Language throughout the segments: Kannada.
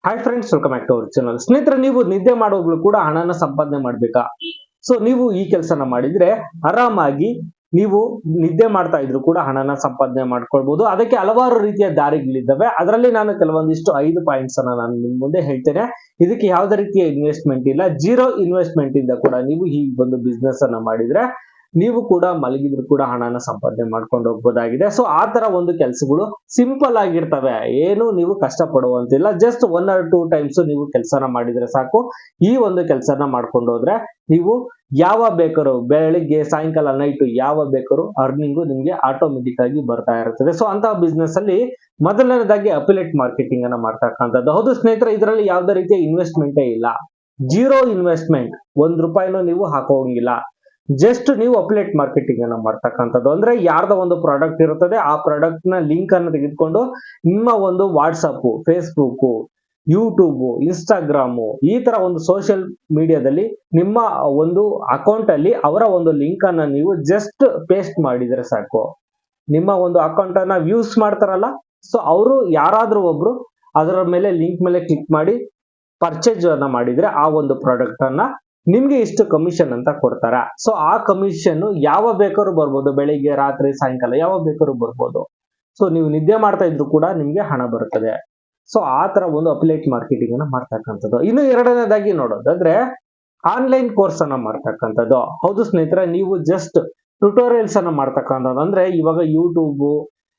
Hi friends, welcome back to our channel. ಸ್ನೇಹಿತರೆ, ನೀವು ನಿದ್ದೆ ಮಾಡೋಗ್ಲೂ ಕೂಡ ಹಣನ ಸಂಪಾದನೆ ಮಾಡ್ಬೇಕಾ? ಸೊ ನೀವು ಈ ಕೆಲಸನ ಮಾಡಿದ್ರೆ ಆರಾಮಾಗಿ ನೀವು ನಿದ್ದೆ ಮಾಡ್ತಾ ಇದ್ರು ಕೂಡ ಹಣನ ಸಂಪಾದನೆ ಮಾಡ್ಕೊಳ್ಬಹುದು. ಅದಕ್ಕೆ ಹಲವಾರು ರೀತಿಯ ದಾರಿಗಳಿದ್ದಾವೆ. ಅದರಲ್ಲಿ ನಾನು ಕೆಲವೊಂದಿಷ್ಟು 5 ಪಾಯಿಂಟ್ಸ್ ಅನ್ನ ನಾನು ನಿಮ್ ಮುಂದೆ ಹೇಳ್ತೇನೆ. ಇದಕ್ಕೆ ಯಾವುದೇ ರೀತಿಯ ಇನ್ವೆಸ್ಟ್ಮೆಂಟ್ ಇಲ್ಲ, ಜೀರೋ ಇನ್ವೆಸ್ಟ್ಮೆಂಟ್ ಇಂದ ಕೂಡ ನೀವು ಈ ಒಂದು ಬಿಸ್ನೆಸ್ ಅನ್ನ ಮಾಡಿದ್ರೆ ನೀವು ಕೂಡ ಮಲಗಿದ್ರು ಕೂಡ ಹಣನ ಸಂಪಾದನೆ ಮಾಡ್ಕೊಂಡು ಹೋಗ್ಬೋದಾಗಿದೆ. ಸೊ ಆ ತರ ಒಂದು ಕೆಲಸಗಳು ಸಿಂಪಲ್ ಆಗಿರ್ತವೆ, ಏನು ನೀವು ಕಷ್ಟ ಪಡುವಂತಿಲ್ಲ. ಜಸ್ಟ್ 1 or 2 ಟೈಮ್ಸ್ ನೀವು ಕೆಲಸನ ಮಾಡಿದ್ರೆ ಸಾಕು. ಈ ಒಂದು ಕೆಲಸನ ಮಾಡ್ಕೊಂಡು ಹೋದ್ರೆ ನೀವು ಯಾವ ಬೇಕಾದ್ರೂ ಬೆಳಿಗ್ಗೆ ಸಾಯಂಕಾಲ ನೈಟ್ ಯಾವ ಬೇಕಾದ್ರೂ ಅರ್ನಿಂಗು ನಿಮ್ಗೆ ಆಟೋಮೆಟಿಕ್ ಆಗಿ ಬರ್ತಾ ಇರ್ತದೆ. ಸೊ ಅಂತ ಬಿಸ್ನೆಸ್ ಅಲ್ಲಿ ಮೊದಲನೇದಾಗಿ ಅಫಿಲಿಯೇಟ್ ಮಾರ್ಕೆಟಿಂಗ್ ಅನ್ನ ಮಾಡ್ತಕ್ಕಂಥದ್ದು. ಹೌದು ಸ್ನೇಹಿತರೆ, ಇದರಲ್ಲಿ ಯಾವುದೇ ರೀತಿಯ ಇನ್ವೆಸ್ಟ್ಮೆಂಟೇ ಇಲ್ಲ, ಜೀರೋ ಇನ್ವೆಸ್ಟ್ಮೆಂಟ್. 1 ರೂಪಾಯಿನೂ ನೀವು ಹಾಕೋಂಗಿಲ್ಲ. ಜಸ್ಟ್ ನೀವು ಅಫಿಲಿಯೇಟ್ ಮಾರ್ಕೆಟಿಂಗ್ ಅನ್ನ ಮಾಡ್ತಕ್ಕಂಥದ್ದು. ಅಂದ್ರೆ ಯಾರ್ದೋ ಒಂದು ಪ್ರಾಡಕ್ಟ್ ಇರುತ್ತದೆ, ಆ ಪ್ರಾಡಕ್ಟ್ ನ ಲಿಂಕ್ ಅನ್ನು ತೆಗೆದುಕೊಂಡು ನಿಮ್ಮ ಒಂದು ವಾಟ್ಸಪ್, ಫೇಸ್ಬುಕ್, ಯೂಟ್ಯೂಬ್, ಇನ್ಸ್ಟಾಗ್ರಾಮ್ ಈ ತರ ಒಂದು ಸೋಷಿಯಲ್ ಮೀಡಿಯಾದಲ್ಲಿ ನಿಮ್ಮ ಒಂದು ಅಕೌಂಟ್ ಅಲ್ಲಿ ಅವರ ಒಂದು ಲಿಂಕ್ ಅನ್ನ ನೀವು ಜಸ್ಟ್ ಪೇಸ್ಟ್ ಮಾಡಿದ್ರೆ ಸಾಕು. ನಿಮ್ಮ ಒಂದು ಅಕೌಂಟ್ ಅನ್ನ ವ್ಯೂಸ್ ಮಾಡ್ತಾರಲ್ಲ, ಸೊ ಅವರು ಯಾರಾದ್ರೂ ಒಬ್ರು ಅದರ ಮೇಲೆ ಲಿಂಕ್ ಮೇಲೆ ಕ್ಲಿಕ್ ಮಾಡಿ ಪರ್ಚೇಸ್ ಅನ್ನ ಮಾಡಿದ್ರೆ ಆ ಒಂದು ಪ್ರಾಡಕ್ಟ್ ಅನ್ನ ನಿಮ್ಗೆ ಇಷ್ಟು ಕಮಿಷನ್ ಅಂತ ಕೊಡ್ತಾರ. ಸೊ ಆ ಕಮಿಷನ್ ಯಾವ ಬೇಕಾದ್ರೂ ಬರ್ಬೋದು, ಬೆಳಿಗ್ಗೆ ರಾತ್ರಿ ಸಾಯಂಕಾಲ ಯಾವ ಬೇಕಾದ್ರೂ ಬರ್ಬೋದು. ಸೊ ನೀವು ನಿದ್ದೆ ಮಾಡ್ತಾ ಇದ್ರು ಕೂಡ ನಿಮ್ಗೆ ಹಣ ಬರುತ್ತದೆ. ಸೊ ಆ ತರ ಒಂದು ಅಫಿಲಿಯೇಟ್ ಮಾರ್ಕೆಟಿಂಗ್ ಅನ್ನ ಮಾಡ್ತಕ್ಕಂಥದ್ದು. ಇನ್ನು ಎರಡನೇದಾಗಿ ನೋಡೋದಾದ್ರೆ ಆನ್ಲೈನ್ ಕೋರ್ಸ್ ಅನ್ನ ಮಾಡ್ತಕ್ಕಂಥದ್ದು. ಹೌದು ಸ್ನೇಹಿತರೆ, ನೀವು ಜಸ್ಟ್ ಟ್ಯುಟೋರಿಯಲ್ಸ್ ಅನ್ನ ಮಾಡ್ತಕ್ಕಂಥದ್ದು. ಅಂದ್ರೆ ಇವಾಗ ಯೂಟ್ಯೂಬ್,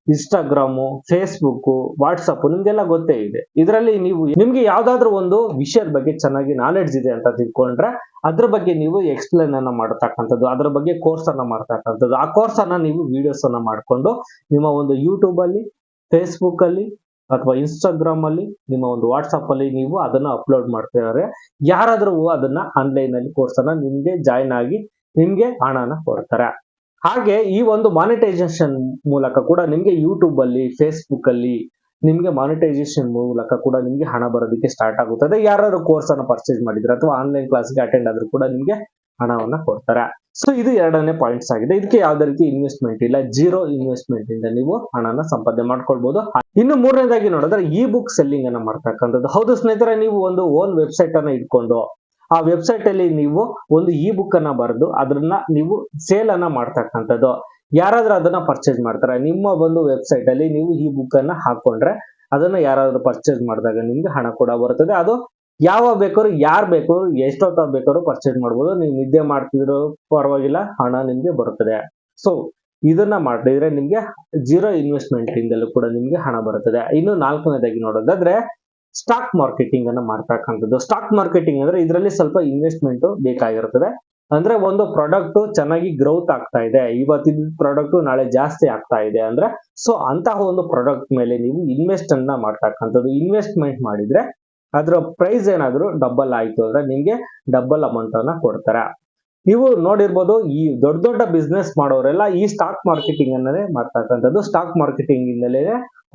ಇನ್ಸ್ಟಾಗ್ರಾಮು, ಫೇಸ್ಬುಕ್, ವಾಟ್ಸಪ್ ನಿಮ್ಗೆಲ್ಲ ಗೊತ್ತೇ ಇದೆ. ಇದರಲ್ಲಿ ನೀವು ನಿಮ್ಗೆ ಯಾವ್ದಾದ್ರು ಒಂದು ವಿಷಯದ ಬಗ್ಗೆ ಚೆನ್ನಾಗಿ ನಾಲೆಡ್ಜ್ ಇದೆ ಅಂತ ತಿಳ್ಕೊಂಡ್ರೆ ಅದ್ರ ಬಗ್ಗೆ ನೀವು ಎಕ್ಸ್ಪ್ಲೇನ್ ಅನ್ನ ಮಾಡತಕ್ಕಂಥದ್ದು, ಅದ್ರ ಬಗ್ಗೆ ಕೋರ್ಸ್ ಅನ್ನ ಮಾಡ್ತಕ್ಕಂಥದ್ದು. ಆ ಕೋರ್ಸ್ ಅನ್ನ ನೀವು ವಿಡಿಯೋಸ್ ಅನ್ನ ಮಾಡ್ಕೊಂಡು ನಿಮ್ಮ ಒಂದು ಯೂಟ್ಯೂಬ್ ಅಲ್ಲಿ, ಫೇಸ್ಬುಕ್ ಅಲ್ಲಿ ಅಥವಾ ಇನ್ಸ್ಟಾಗ್ರಾಮ್ ಅಲ್ಲಿ, ನಿಮ್ಮ ಒಂದು ವಾಟ್ಸಪ್ ಅಲ್ಲಿ ನೀವು ಅದನ್ನ ಅಪ್ಲೋಡ್ ಮಾಡ್ತಿದ್ದಾರೆ. ಯಾರಾದ್ರೂ ಅದನ್ನ ಆನ್ಲೈನ್ ಅಲ್ಲಿ ಕೋರ್ಸ್ ಅನ್ನ ನಿಮ್ಗೆ ಜಾಯಿನ್ ಆಗಿ ನಿಮ್ಗೆ ಹಣನ ಕೊಡ್ತಾರೆ. ಹಾಗೆ ಈ ಒಂದು ಮಾನಿಟೈಸೇಷನ್ ಮೂಲಕ ಕೂಡ ನಿಮ್ಗೆ ಯೂಟ್ಯೂಬ್ ಅಲ್ಲಿ, ಫೇಸ್ಬುಕ್ ಅಲ್ಲಿ ನಿಮ್ಗೆ ಮಾನಿಟೈಸೇಷನ್ ಮೂಲಕ ಕೂಡ ನಿಮ್ಗೆ ಹಣ ಬರೋದಕ್ಕೆ ಸ್ಟಾರ್ಟ್ ಆಗುತ್ತದೆ. ಯಾರು ಕೋರ್ಸ್ ಅನ್ನ ಪರ್ಚೇಸ್ ಮಾಡಿದ್ರೆ ಅಥವಾ ಆನ್ಲೈನ್ ಕ್ಲಾಸ್ಗೆ ಅಟೆಂಡ್ ಆದ್ರೂ ಕೂಡ ನಿಮ್ಗೆ ಹಣವನ್ನ ಕೊಡ್ತಾರೆ. ಸೊ ಇದು ಎರಡನೇ ಪಾಯಿಂಟ್ಸ್ ಆಗಿದೆ. ಇದಕ್ಕೆ ಯಾವುದೇ ರೀತಿ ಇನ್ವೆಸ್ಟ್ಮೆಂಟ್ ಇಲ್ಲ, ಜೀರೋ ಇನ್ವೆಸ್ಟ್ಮೆಂಟ್ ಇಂದ ನೀವು ಹಣನ ಸಂಪಾದನೆ ಮಾಡ್ಕೊಳ್ಬಹುದು. ಇನ್ನು ಮೂರನೇದಾಗಿ ನೋಡಿದ್ರೆ ಇ ಬುಕ್ ಸೆಲ್ಲಿಂಗ್ ಅನ್ನ ಮಾಡ್ತಕ್ಕಂಥದ್ದು. ಹೌದು ಸ್ನೇಹಿತರೆ, ನೀವು ಒಂದು ಓನ್ ವೆಬ್ಸೈಟ್ ಅನ್ನ ಇಟ್ಕೊಂಡು ಆ ವೆಬ್ಸೈಟ್ ಅಲ್ಲಿ ನೀವು ಒಂದು ಇ ಬುಕ್ ಅನ್ನ ಬರೆದು ಅದನ್ನ ನೀವು ಸೇಲ್ ಅನ್ನ ಮಾಡ್ತಕ್ಕಂಥದ್ದು. ಯಾರಾದ್ರೂ ಅದನ್ನ ಪರ್ಚೇಸ್ ಮಾಡ್ತಾರೆ, ನಿಮ್ಮ ಒಂದು ವೆಬ್ಸೈಟ್ ಅಲ್ಲಿ ನೀವು ಈ ಬುಕ್ ಅನ್ನ ಹಾಕೊಂಡ್ರೆ ಅದನ್ನ ಯಾರಾದ್ರೂ ಪರ್ಚೇಸ್ ಮಾಡಿದಾಗ ನಿಮ್ಗೆ ಹಣ ಕೂಡ ಬರುತ್ತದೆ. ಅದು ಯಾವ ಬೇಕಾದ್ರೂ, ಯಾರು ಬೇಕಾದ್ರೂ, ಎಷ್ಟೊತ್ತ ಬೇಕಾದ್ರೂ ಪರ್ಚೇಸ್ ಮಾಡ್ಬೋದು. ನೀವು ನಿದ್ದೆ ಮಾಡ್ತಿದ್ರು ಪರವಾಗಿಲ್ಲ, ಹಣ ನಿಮ್ಗೆ ಬರುತ್ತದೆ. ಸೊ ಇದನ್ನ ಮಾಡಿದ್ರೆ ನಿಮ್ಗೆ ಜೀರೋ ಇನ್ವೆಸ್ಟ್ಮೆಂಟ್ ಇಂದಲೂ ಕೂಡ ನಿಮ್ಗೆ ಹಣ ಬರುತ್ತದೆ. ಇನ್ನು ನಾಲ್ಕನೇದಾಗಿ ನೋಡೋದಾದ್ರೆ ಸ್ಟಾಕ್ ಮಾರ್ಕೆಟಿಂಗ್ ಅನ್ನ ಮಾಡ್ತಕ್ಕಂಥದ್ದು. ಸ್ಟಾಕ್ ಮಾರ್ಕೆಟಿಂಗ್ ಅಂದ್ರೆ ಇದರಲ್ಲಿ ಸ್ವಲ್ಪ ಇನ್ವೆಸ್ಟ್ಮೆಂಟ್ ಬೇಕಾಗಿರುತ್ತದೆ. ಅಂದ್ರೆ ಒಂದು ಪ್ರಾಡಕ್ಟ್ ಚೆನ್ನಾಗಿ ಗ್ರೋತ್ ಆಗ್ತಾ ಇದೆ, ಇವತ್ತಿನ ಪ್ರಾಡಕ್ಟ್ ನಾಳೆ ಜಾಸ್ತಿ ಆಗ್ತಾ ಇದೆ ಅಂದ್ರೆ ಸೊ ಅಂತಹ ಒಂದು ಪ್ರಾಡಕ್ಟ್ ಮೇಲೆ ನೀವು ಇನ್ವೆಸ್ಟ್ ಅನ್ನ ಮಾಡ್ತಕ್ಕಂಥದ್ದು. ಇನ್ವೆಸ್ಟ್ಮೆಂಟ್ ಮಾಡಿದ್ರೆ ಅದರ ಪ್ರೈಸ್ ಏನಾದ್ರು ಡಬಲ್ ಆಯ್ತು ಅಂದ್ರೆ ನಿಮ್ಗೆ ಡಬಲ್ ಅಮೌಂಟ್ ಅನ್ನ ಕೊಡ್ತಾರೆ. ನೀವು ನೋಡಿರ್ಬೋದು, ಈ ದೊಡ್ಡ ದೊಡ್ಡ ಬಿಸ್ನೆಸ್ ಮಾಡೋರೆಲ್ಲ ಈ ಸ್ಟಾಕ್ ಮಾರ್ಕೆಟಿಂಗ್ ಅನ್ನೇ ಮಾಡ್ತಕ್ಕಂಥದ್ದು. ಸ್ಟಾಕ್ ಮಾರ್ಕೆಟಿಂಗ್ ಇಂದಲೇ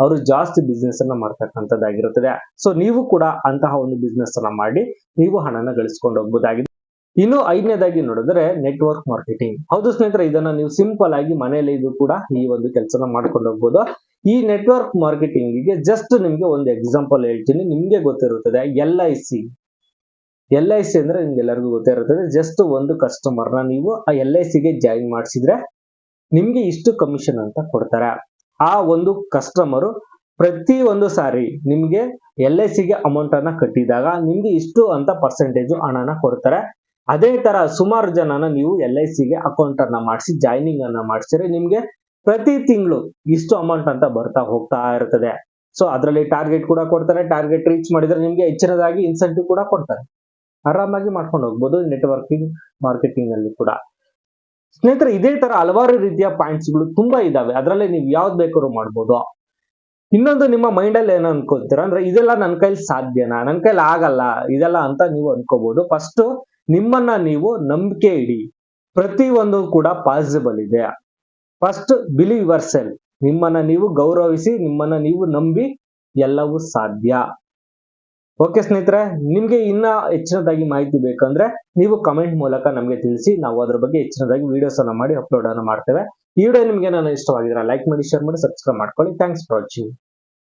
ಅವರು ಜಾಸ್ತಿ ಬಿಸ್ನೆಸ್ ಅನ್ನ ಮಾಡ್ತಕ್ಕಂಥದ್ದಾಗಿರುತ್ತದೆ. ಸೊ ನೀವು ಕೂಡ ಅಂತಹ ಒಂದು ಬಿಸ್ನೆಸ್ ಅನ್ನ ಮಾಡಿ ನೀವು ಹಣನ ಗಳಿಸ್ಕೊಂಡು ಹೋಗ್ಬೋದಾಗಿದೆ. ಇನ್ನು ಐದನೇದಾಗಿ ನೋಡಿದ್ರೆ ನೆಟ್ವರ್ಕ್ ಮಾರ್ಕೆಟಿಂಗ್. ಹೌದು ಸ್ನೇಹಿತರೆ, ಇದನ್ನ ನೀವು ಸಿಂಪಲ್ ಆಗಿ ಮನೆಯಲ್ಲಿ ಇದು ಕೂಡ ಈ ಒಂದು ಕೆಲಸನ ಮಾಡ್ಕೊಂಡು ಹೋಗ್ಬೋದು. ಈ ನೆಟ್ವರ್ಕ್ ಮಾರ್ಕೆಟಿಂಗ್ ಗೆ ಜಸ್ಟ್ ನಿಮ್ಗೆ ಒಂದು ಎಕ್ಸಾಂಪಲ್ ಹೇಳ್ತೀನಿ, ನಿಮ್ಗೆ ಗೊತ್ತಿರುತ್ತದೆ. ಎಲ್ ಐ ಸಿ ಅಂದ್ರೆ ನಿಮ್ಗೆಲ್ಲರಿಗೂ ಗೊತ್ತಿರುತ್ತದೆ. ಜಸ್ಟ್ ಒಂದು ಕಸ್ಟಮರ್ ನ ನೀವು ಆ LIC ಗೆ ಜಾಯಿನ್ ಮಾಡಿಸಿದ್ರೆ ನಿಮ್ಗೆ ಇಷ್ಟು ಕಮಿಷನ್ ಅಂತ ಕೊಡ್ತಾರೆ. ಆ ಒಂದು ಕಸ್ಟಮರು ಪ್ರತಿ ಒಂದು ಸಾರಿ ನಿಮ್ಗೆ LIC ಗೆ ಅಮೌಂಟ್ ಅನ್ನ ಕಟ್ಟಿದಾಗ ನಿಮ್ಗೆ ಇಷ್ಟು ಅಂತ ಪರ್ಸೆಂಟೇಜ್ ಹಣನ ಕೊಡ್ತಾರೆ. ಅದೇ ತರ ಸುಮಾರು ಜನನ ನೀವು LIC ಗೆ ಅಕೌಂಟ್ ಅನ್ನ ಮಾಡಿಸಿ ಜಾಯ್ನಿಂಗ್ ಅನ್ನ ಮಾಡಿಸಿದ್ರೆ ನಿಮ್ಗೆ ಪ್ರತಿ ತಿಂಗಳು ಇಷ್ಟು ಅಮೌಂಟ್ ಅಂತ ಬರ್ತಾ ಹೋಗ್ತಾ ಇರ್ತದೆ. ಸೊ ಅದರಲ್ಲಿ ಟಾರ್ಗೆಟ್ ಕೂಡ ಕೊಡ್ತಾರೆ. ಟಾರ್ಗೆಟ್ ರೀಚ್ ಮಾಡಿದ್ರೆ ನಿಮ್ಗೆ ಹೆಚ್ಚಿನದಾಗಿ ಇನ್ಸೆಂಟಿವ್ ಕೂಡ ಕೊಡ್ತಾರೆ. ಆರಾಮಾಗಿ ಮಾಡ್ಕೊಂಡು ಹೋಗ್ಬೋದು ನೆಟ್ವರ್ಕಿಂಗ್ ಮಾರ್ಕೆಟಿಂಗ್ ಅಲ್ಲಿ ಕೂಡ. ಸ್ನೇಹಿತರೆ, ಇದೇ ತರ ಹಲವಾರು ರೀತಿಯ ಪಾಯಿಂಟ್ಸ್ ಗಳು ತುಂಬಾ ಇದಾವೆ. ಅದರಲ್ಲಿ ನೀವು ಯಾವ್ದು ಬೇಕಾದ್ರೂ ಮಾಡ್ಬೋದು. ಇನ್ನೊಂದು ನಿಮ್ಮ ಮೈಂಡ್ ಅಲ್ಲಿ ಏನೋ ಅನ್ಕೋತೀರಾ ಅಂದ್ರೆ ಇದೆಲ್ಲ ನನ್ನ ಕೈಲಿ ಸಾಧ್ಯನಾ, ನನ್ನ ಕೈಲಿ ಆಗಲ್ಲ ಇದೆಲ್ಲ ಅಂತ ನೀವು ಅನ್ಕೋಬಹುದು. ಫಸ್ಟ್ ನಿಮ್ಮನ್ನ ನೀವು ನಂಬಿಕೆ ಇಡಿ, ಪ್ರತಿ ಒಂದು ಕೂಡ ಪಾಸಿಬಲ್ ಇದೆ. First believe your self. ನಿಮ್ಮನ್ನ ನೀವು ಗೌರವಿಸಿ, ನಿಮ್ಮನ್ನ ನೀವು ನಂಬಿ, ಎಲ್ಲವೂ ಸಾಧ್ಯ. ಓಕೆ ಸ್ನೇಹಿತರೆ, ನಿಮ್ಗೆ ಇನ್ನ ಹೆಚ್ಚಿನದಾಗಿ ಮಾಹಿತಿ ಬೇಕಂದ್ರೆ ನೀವು ಕಮೆಂಟ್ ಮೂಲಕ ನಮ್ಗೆ ತಿಳಿಸಿ, ನಾವು ಅದ್ರ ಬಗ್ಗೆ ಹೆಚ್ಚಿನದಾಗಿ ವಿಡಿಯೋಸ್ ಅನ್ನ ಮಾಡಿ ಅಪ್ಲೋಡ್ ಅನ್ನ ಮಾಡ್ತೇವೆ. ಈ ವಿಡಿಯೋ ನಿಮ್ಗೆ ನಾನು ಇಷ್ಟವಾಗಿದ್ರೆ ಲೈಕ್ ಮಾಡಿ, ಶೇರ್ ಮಾಡಿ, ಸಬ್ಸ್ಕ್ರೈಬ್ ಮಾಡ್ಕೊಳ್ಳಿ. Thanks for watching.